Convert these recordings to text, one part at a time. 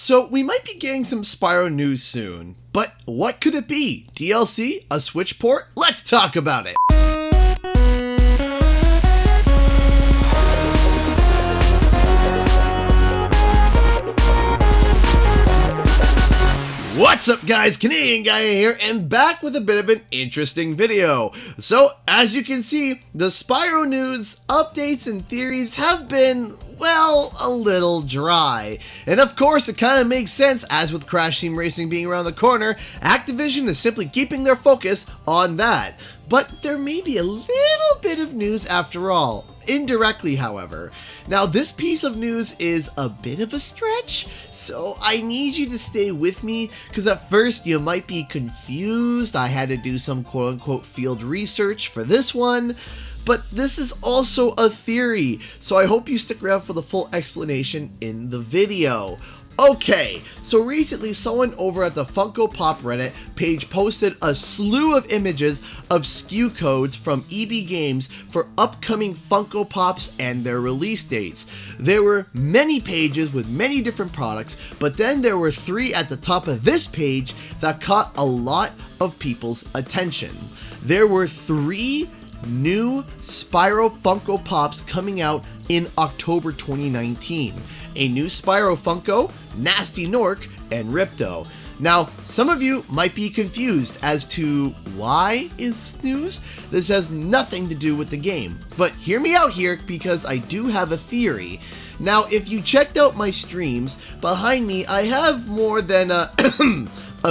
So we might be getting some Spyro news soon, but what could it be? DLC? A Switch port? Let's talk about it! What's up guys, Canadian Guy here, and back with a bit of an interesting video. So, as you can see, the Spyro news, updates, and theories have been, well, a little dry. And of course, it kind of makes sense, as with Crash Team Racing being around the corner, Activision is simply keeping their focus on that. But there may be a little bit of news after all, indirectly however. Now this piece of news is a bit of a stretch, so I need you to stay with me, because at first you might be confused. I had to do some quote-unquote field research for this one, but this is also a theory, so I hope you stick around for the full explanation in the video. Okay, so recently someone over at the Funko Pop Reddit page posted a slew of images of SKU codes from EB Games for upcoming Funko Pops and their release dates. There were many pages with many different products, but then there were three at the top of this page that caught a lot of people's attention. There were three new Spyro Funko Pops coming out in October 2019. A new Spyro Funko, Nasty Nork, and Ripto. Now, some of you might be confused as to why is this news? This has nothing to do with the game, but hear me out here because I do have a theory. Now, if you checked out my streams, behind me I have more than a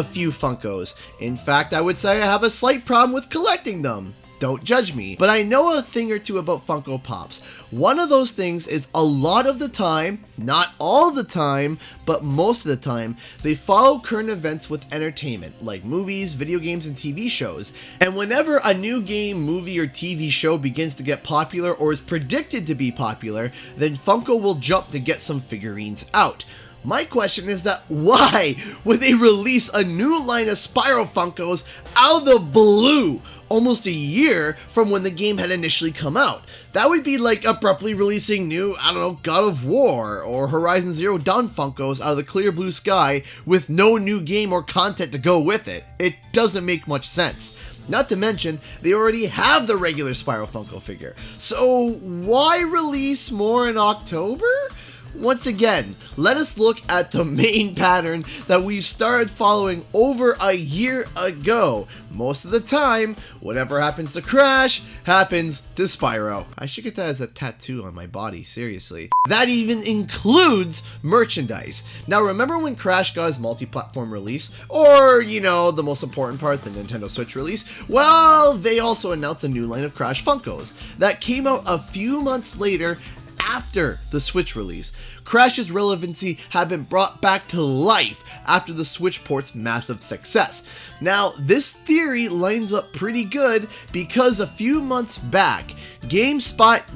few Funkos. In fact, I would say I have a slight problem with collecting them. Don't judge me, but I know a thing or two about Funko Pops. One of those things is a lot of the time, not all the time, but most of the time, they follow current events with entertainment, like movies, video games, and TV shows. And whenever a new game, movie, or TV show begins to get popular or is predicted to be popular, then Funko will jump to get some figurines out. My question is that why would they release a new line of Spyro Funkos out of the blue almost a year from when the game had initially come out? That would be like abruptly releasing new, I don't know, God of War or Horizon Zero Dawn Funkos out of the clear blue sky with no new game or content to go with it. It doesn't make much sense. Not to mention, they already have the regular Spyro Funko figure. So why release more in October? Once again, let us look at the main pattern that we started following over a year ago. Most of the time, whatever happens to Crash, happens to Spyro. I should get that as a tattoo on my body, seriously. That even includes merchandise. Now remember when Crash got his multi-platform release? Or, you know, the most important part, the Nintendo Switch release? Well, they also announced a new line of Crash Funkos that came out a few months later after the Switch release. Crash's relevancy had been brought back to life after the Switch port's massive success. Now, this theory lines up pretty good because a few months back, GameStop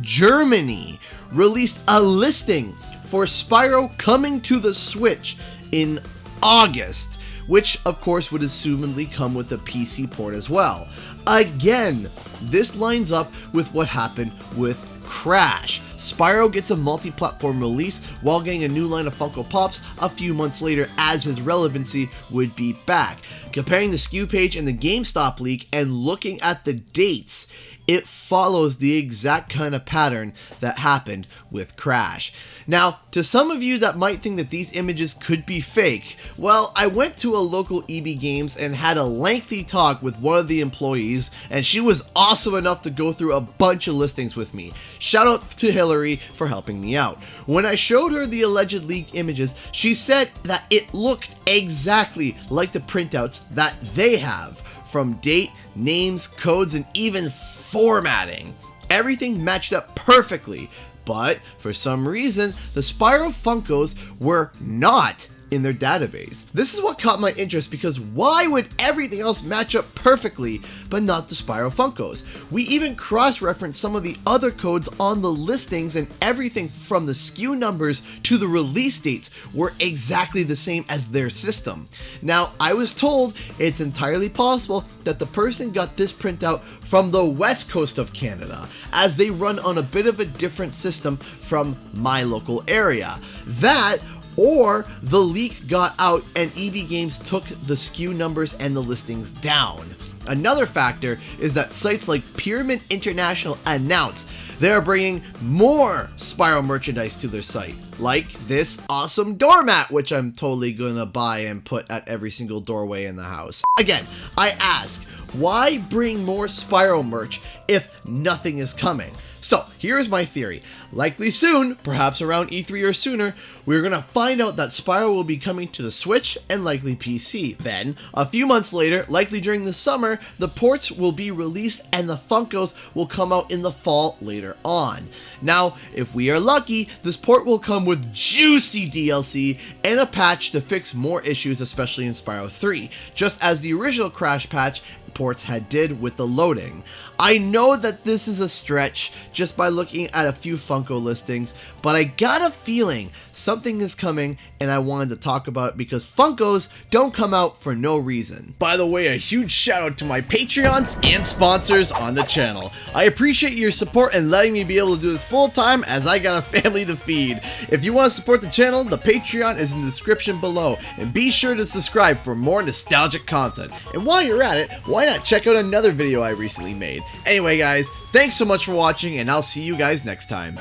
Germany released a listing for Spyro coming to the Switch in August, which of course would assumedly come with the PC port as well. Again, this lines up with what happened with Crash. Spyro gets a multi-platform release while getting a new line of Funko Pops a few months later as his relevancy would be back. Comparing the SKU page and the GameStop leak and looking at the dates, it follows the exact kind of pattern that happened with Crash. Now, to some of you that might think that these images could be fake, well, I went to a local EB Games and had a lengthy talk with one of the employees, and she was awesome enough to go through a bunch of listings with me. Shout out to Hillary for helping me out. When I showed her the alleged leaked images, she said that it looked exactly like the printouts that they have, from date, names, codes, and even formatting. Everything matched up perfectly. But for some reason, the Spyro Funkos were not in their database. This is what caught my interest because why would everything else match up perfectly but not the Spyro Funkos? We even cross-referenced some of the other codes on the listings, and everything from the SKU numbers to the release dates were exactly the same as their system. Now, I was told it's entirely possible that the person got this printout from the west coast of Canada, as they run on a bit of a different system from my local area. That, or the leak got out and EB Games took the SKU numbers and the listings down. Another factor is that sites like Pyramid International announced they're bringing more Spyro merchandise to their site, like this awesome doormat, which I'm totally gonna buy and put at every single doorway in the house. Again, I ask, why bring more Spyro merch if nothing is coming? So here's my theory. Likely soon, perhaps around E3 or sooner, we're gonna find out that Spyro will be coming to the Switch and likely PC. Then, a few months later, likely during the summer, the ports will be released and the Funkos will come out in the fall later on. Now, if we are lucky, this port will come with juicy DLC and a patch to fix more issues, especially in Spyro 3, just as the original Crash patch ports did with the loading. I know that this is a stretch just by looking at a few Funko listings, but I got a feeling something is coming and I wanted to talk about it because Funkos don't come out for no reason. By the way, a huge shout out to my Patreons and sponsors on the channel. I appreciate your support and letting me be able to do this full time as I got a family to feed. If you want to support the channel, the Patreon is in the description below, and be sure to subscribe for more nostalgic content. And while you're at it, why not check out another video I recently made? Anyway guys, thanks so much for watching and I'll see you guys next time.